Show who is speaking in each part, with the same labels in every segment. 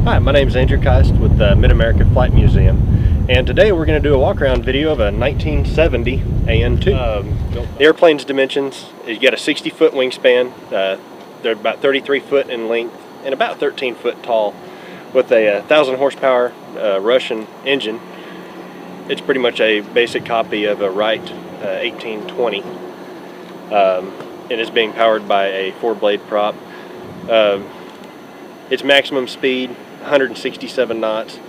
Speaker 1: Hi, my name is Andrew Kiest with the Mid-America Flight Museum, and today we're going to do a walk-around video of a 1970 AN-2. The airplane's dimensions is you got a 60-foot wingspan. They're about 33 foot in length and about 13 foot tall, with a 1,000 horsepower Russian engine. It's pretty much a basic copy of a Wright 1820. It is being powered by a 4-blade prop. Its maximum speed 167 knots,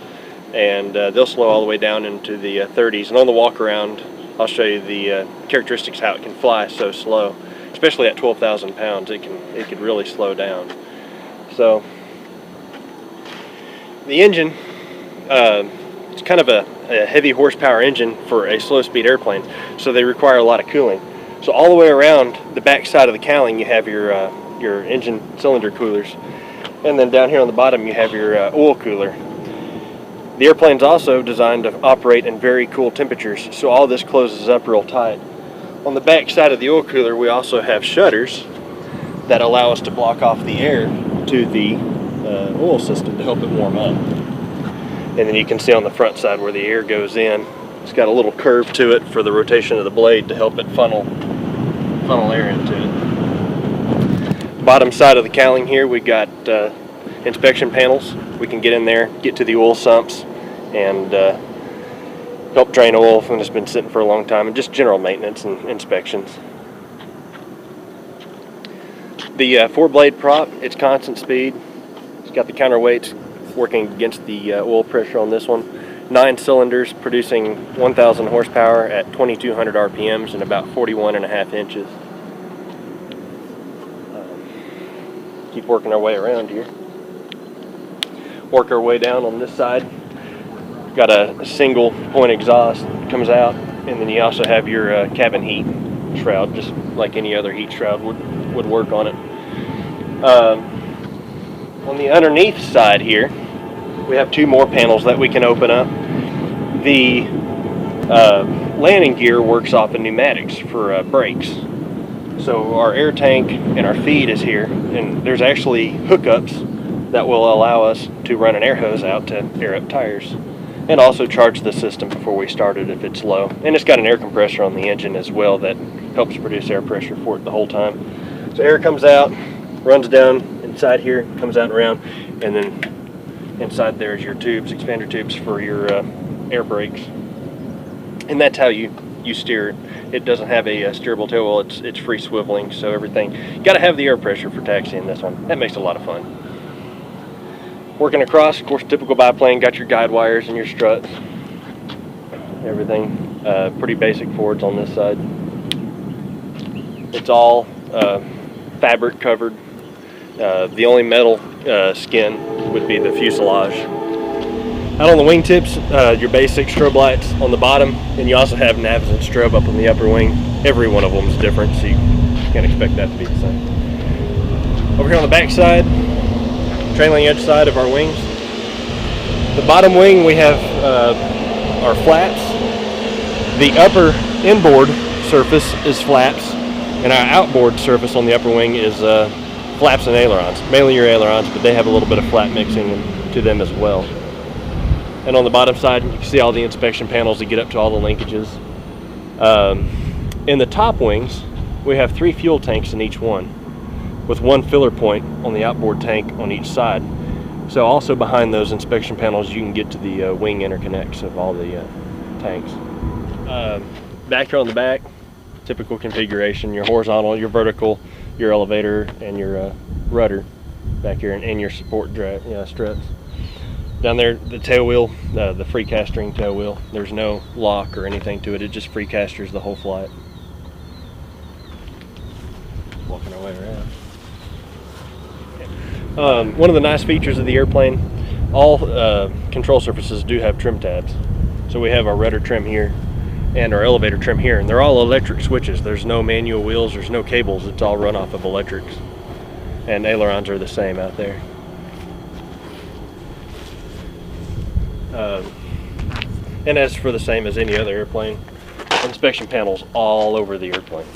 Speaker 1: and they'll slow all the way down into the 30s. And on the walk around, I'll show you the characteristics how it can fly so slow, especially at 12,000 pounds. It could really slow down. So the engine, it's kind of a heavy horsepower engine for a slow speed airplane, so they require a lot of cooling. So all the way around the back side of the cowling, you have your engine cylinder coolers. And then down here on the bottom you have your oil cooler. The airplane's also designed to operate in very cool temperatures, so all this closes up real tight. On the back side of the oil cooler we also have shutters that allow us to block off the air to the oil system to help it warm up. And then you can see on the front side where the air goes in, it's got a little curve to it for the rotation of the blade to help it funnel air into it. Bottom side of the cowling here we got inspection panels. We can get in there, get to the oil sumps, and help drain oil when it's been sitting for a long time, and just general maintenance and inspections. The 4-blade prop, it's constant speed. It's got the counterweights working against the oil pressure on this one. 9 cylinders producing 1,000 horsepower at 2,200 RPMs and about 41.5 inches. Keep working our way around here. Work our way down on this side. Got a single point exhaust that comes out, and then you also have your cabin heat shroud, just like any other heat shroud would work on it. On the underneath side here, we have 2 more panels that we can open up. The landing gear works off of pneumatics for brakes. So our air tank and our feed is here, and there's actually hookups that will allow us to run an air hose out to air up tires, and also charge the system before we start it if it's low. And it's got an air compressor on the engine as well that helps produce air pressure for it the whole time. So air comes out, runs down inside here, comes out and around, and then inside there's your tubes, expander tubes for your air brakes. And that's how you steer it. It doesn't have a steerable tail wheel. It's free swiveling, so everything. You got to have the air pressure for taxiing this one. That makes it a lot of fun. Working across, of course, typical biplane. Got your guide wires and your struts. Everything pretty basic forwards on this side. It's all fabric covered. The only metal skin would be the fuselage. Out on the wingtips, your basic strobe lights on the bottom, and you also have navs and strobe up on the upper wing. Every one of them is different, so you can't expect that to be the same. Over here on the back side, trailing edge side of our wings. The bottom wing we have our flaps. The upper inboard surface is flaps, and our outboard surface on the upper wing is flaps and ailerons. Mainly your ailerons, but they have a little bit of flap mixing to them as well. And on the bottom side, you can see all the inspection panels that get up to all the linkages. In the top wings, we have 3 fuel tanks in each one, with 1 filler point on the outboard tank on each side. So also behind those inspection panels, you can get to the wing interconnects of all the tanks. Back here on the back, typical configuration: your horizontal, your vertical, your elevator, and your rudder back here, and your support struts. Down there, the tail wheel, the free castering tail wheel. There's no lock or anything to it. It just free casters the whole flight. Walking our way around. One of the nice features of the airplane, all control surfaces do have trim tabs. So we have our rudder trim here and our elevator trim here, and they're all electric switches. There's no manual wheels, there's no cables. It's all run off of electrics. And ailerons are the same out there. And as for the same as any other airplane, inspection panels all over the airplane.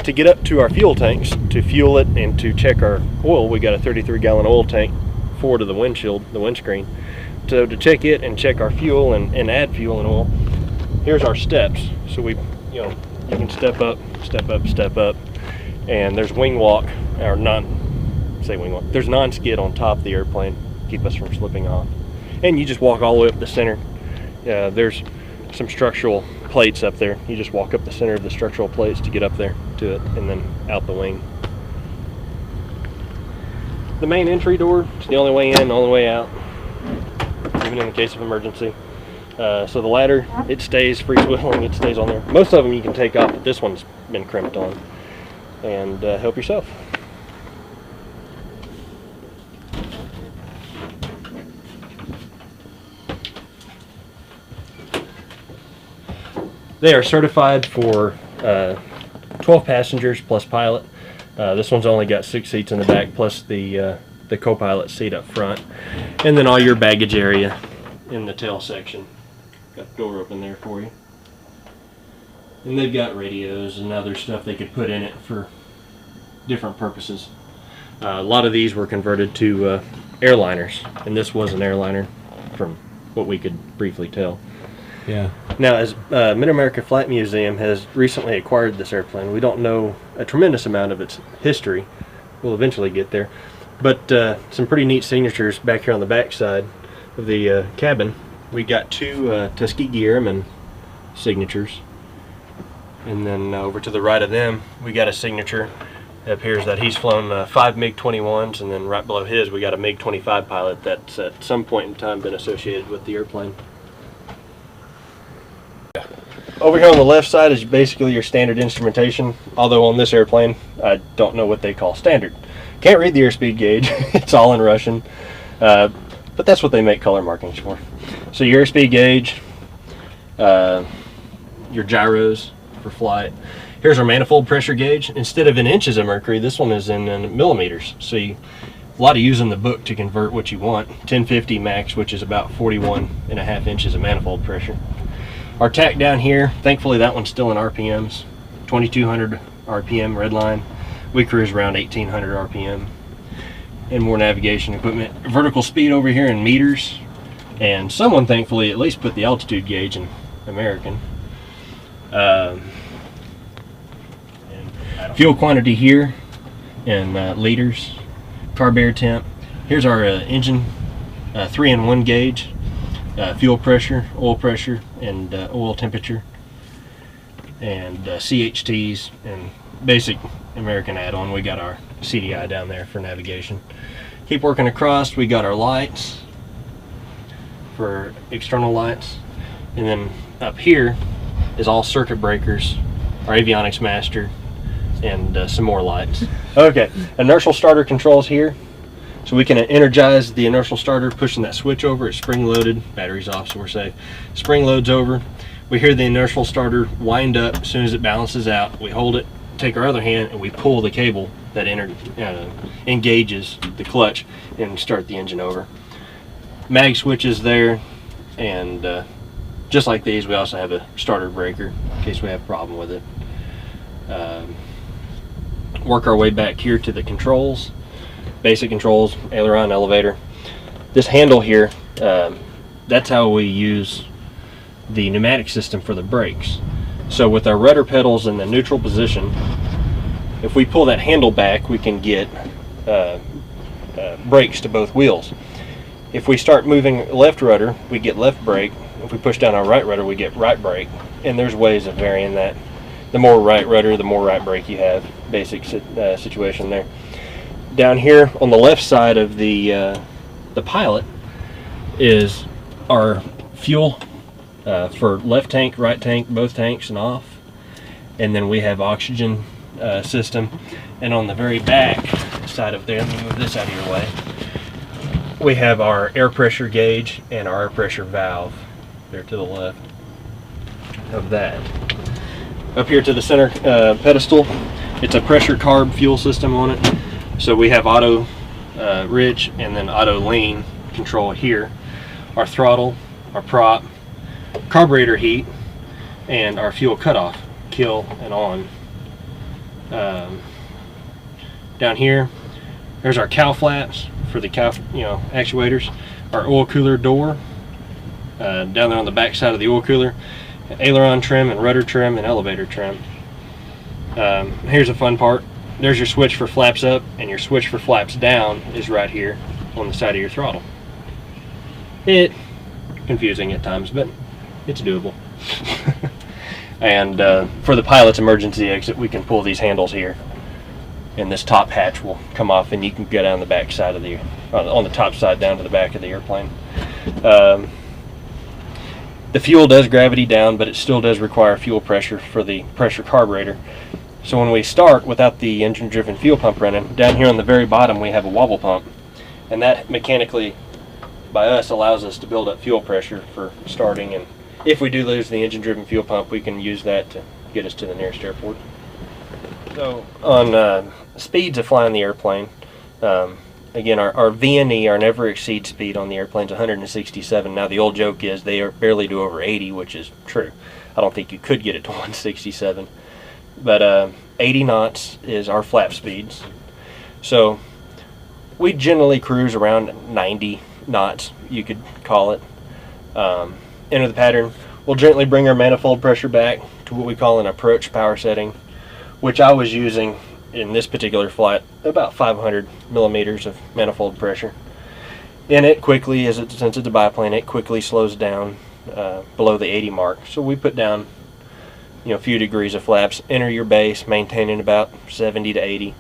Speaker 1: To get up to our fuel tanks, to fuel it and to check our oil, we got a 33-gallon oil tank forward of the windshield, the windscreen. So to check it and check our fuel and add fuel and oil, here's our steps. So we, you know, you can step up, step up, step up, and there's wing walk, or wing walk. There's non-skid on top of the airplane, keep us from slipping off. And you just walk all the way up the center. There's some structural plates up there. You just walk up the center of the structural plates to get up there to it, and then out the wing. The main entry door is the only way in, only way out, even in the case of emergency. So the ladder, it stays free-wheeling, it stays on there. Most of them you can take off, but this one's been crimped on. And help yourself. They are certified for 12 passengers plus pilot. This one's only got 6 seats in the back plus the co-pilot seat up front. And then all your baggage area in the tail section. Got the door open there for you. And they've got radios and other stuff they could put in it for different purposes. A lot of these were converted to airliners, and this was an airliner from what we could briefly tell.
Speaker 2: Yeah.
Speaker 1: Now, as Mid-America Flight Museum has recently acquired this airplane, we don't know a tremendous amount of its history. We'll eventually get there. But some pretty neat signatures back here on the back side of the cabin. We got 2 Tuskegee Airmen signatures. And then over to the right of them, we got a signature. It appears that he's flown 5 MiG-21s, and then right below his, we got a MiG-25 pilot that's at some point in time been associated with the airplane. Over here on the left side is basically your standard instrumentation, although on this airplane, I don't know what they call standard. Can't read the airspeed gauge, it's all in Russian, but that's what they make color markings for. So your airspeed gauge, your gyros for flight. Here's our manifold pressure gauge. Instead of in inches of mercury, this one is in millimeters. So a lot of use in the book to convert what you want. 1050 max, which is about 41.5 inches of manifold pressure. Our tack down here, thankfully that one's still in RPMs. 2200 RPM red line. We cruise around 1800 RPM. And more navigation equipment. Vertical speed over here in meters. And someone thankfully at least put the altitude gauge in American. Fuel quantity here in liters. Carb air temp. Here's our engine 3-in-1 gauge. Fuel pressure, and oil temperature, and CHTs, and basic American add-on. We got our CDI down there for navigation. Keep working across. We got our lights for external lights, and then up here is all circuit breakers, our avionics master, and some more lights. Okay, inertial starter controls here. So we can energize the inertial starter, pushing that switch over. It's spring loaded, battery's off, so we're safe. Spring loads over. We hear the inertial starter wind up as soon as it balances out. We hold it, take our other hand, and we pull the cable that engages the clutch and start the engine over. Mag switches there, and just like these, we also have a starter breaker in case we have a problem with it. Work our way back here to the controls. Basic controls, aileron, elevator. This handle here, that's how we use the pneumatic system for the brakes. So with our rudder pedals in the neutral position, if we pull that handle back, we can get brakes to both wheels. If we start moving left rudder, we get left brake. If we push down our right rudder, we get right brake. And there's ways of varying that. The more right rudder, the more right brake you have. Basic situation there. Down here on the left side of the pilot is our fuel for left tank, right tank, both tanks and off. And then we have oxygen system. And on the very back side of there, let me move this out of your way, we have our air pressure gauge and our air pressure valve there to the left of that. Up here to the center pedestal, it's a pressure carb fuel system on it. So we have auto rich and then auto lean control here. Our throttle, our prop, carburetor heat, and our fuel cutoff, kill and on. Down here There's our cowl flaps for the cowl, actuators. Our oil cooler door down there on the back side of the oil cooler. Aileron trim and rudder trim and elevator trim. Here's a fun part. There's your switch for flaps up, and your switch for flaps down is right here on the side of your throttle. It's confusing at times, but it's doable. And for the pilot's emergency exit, we can pull these handles here, and this top hatch will come off, and you can get on the back side of the, on the top side down to the back of the airplane. The fuel does gravity down, but it still does require fuel pressure for the pressure carburetor. So when we start without the engine-driven fuel pump running, down here on the very bottom we have a wobble pump, and that mechanically, by us, allows us to build up fuel pressure for starting, and if we do lose the engine-driven fuel pump, we can use that to get us to the nearest airport. So on speeds of flying the airplane, again, our VNE, our never exceed speed on the airplane is 167. Now the old joke is they barely do over 80, which is true. I don't think you could get it to 167. But 80 knots is our flap speeds. So we generally cruise around 90 knots, you could call it. Enter the pattern. We'll gently bring our manifold pressure back to what we call an approach power setting, which I was using in this particular flight about 500 millimeters of manifold pressure. And it quickly, since it's a biplane, it quickly slows down below the 80 mark. So we put down a few degrees of flaps, enter your base, maintaining about 70 to 80.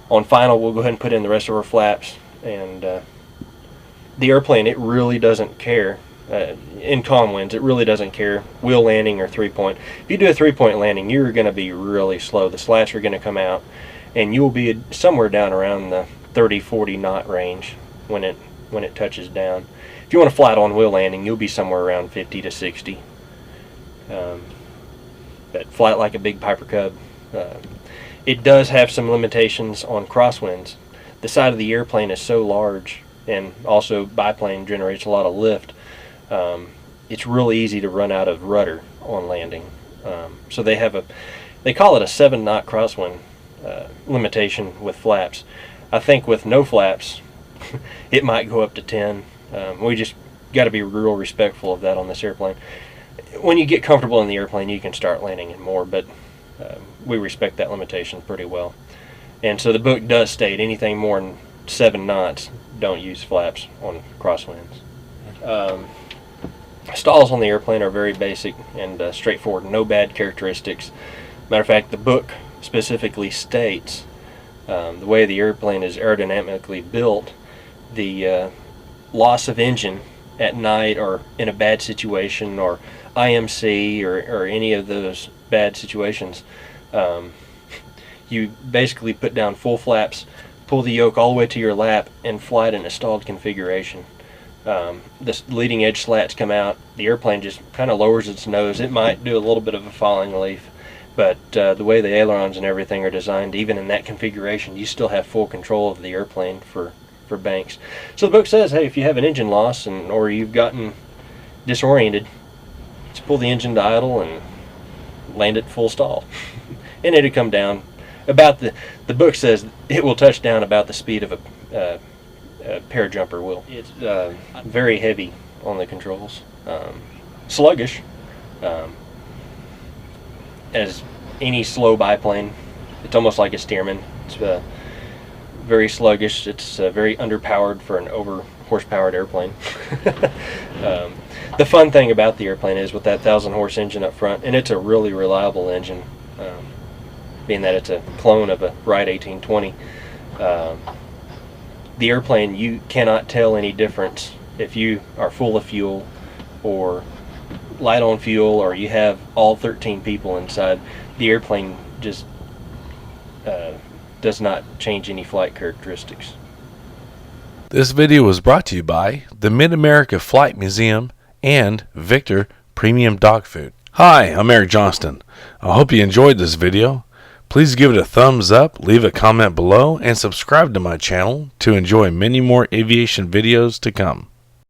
Speaker 1: On final, we'll go ahead and put in the rest of our flaps, and the airplane, it really doesn't care. In calm winds, it really doesn't care, wheel landing or 3-point. If you do a 3-point landing, you're going to be really slow. The slats are going to come out, and you'll be somewhere down around the 30-40 knot range when it touches down. If you want a flat on wheel landing, you'll be somewhere around 50 to 60. But flat like a big Piper Cub. It does have some limitations on crosswinds. The side of the airplane is so large, and also biplane generates a lot of lift. It's really easy to run out of rudder on landing. So they call it a 7-knot crosswind limitation with flaps. I think with no flaps, it might go up to 10. We just got to be real respectful of that on this airplane. When you get comfortable in the airplane, you can start landing it more, but we respect that limitation pretty well. And so the book does state anything more than 7 knots, don't use flaps on crosswinds. Stalls on the airplane are very basic and straightforward, no bad characteristics. Matter of fact, the book specifically states the way the airplane is aerodynamically built, the loss of engine at night or in a bad situation or IMC or any of those bad situations, you basically put down full flaps, pull the yoke all the way to your lap, and fly it in a stalled configuration. The leading edge slats come out, the airplane just kind of lowers its nose. It might do a little bit of a falling leaf, but the way the ailerons and everything are designed, even in that configuration, you still have full control of the airplane for banks. So the book says, hey, if you have an engine loss or you've gotten disoriented, just pull the engine to idle and land it full stall. And it'll come down about the book says it will touch down about the speed of a parajumper will. It's very heavy on the controls, sluggish, as any slow biplane. It's almost like a Stearman. It's very sluggish. It's very underpowered for an over horsepowered airplane. The fun thing about the airplane is with that 1,000 horse engine up front, and it's a really reliable engine, being that it's a clone of a Wright 1820. The airplane, you cannot tell any difference if you are full of fuel or light on fuel or you have all 13 people inside. The airplane just does not change any flight characteristics.
Speaker 2: This video was brought to you by the Mid-America Flight Museum and Victor Premium Dog Food. Hi, I'm Eric Johnston. I hope you enjoyed this video. Please give it a thumbs up, leave a comment below, and subscribe to my channel to enjoy many more aviation videos to come.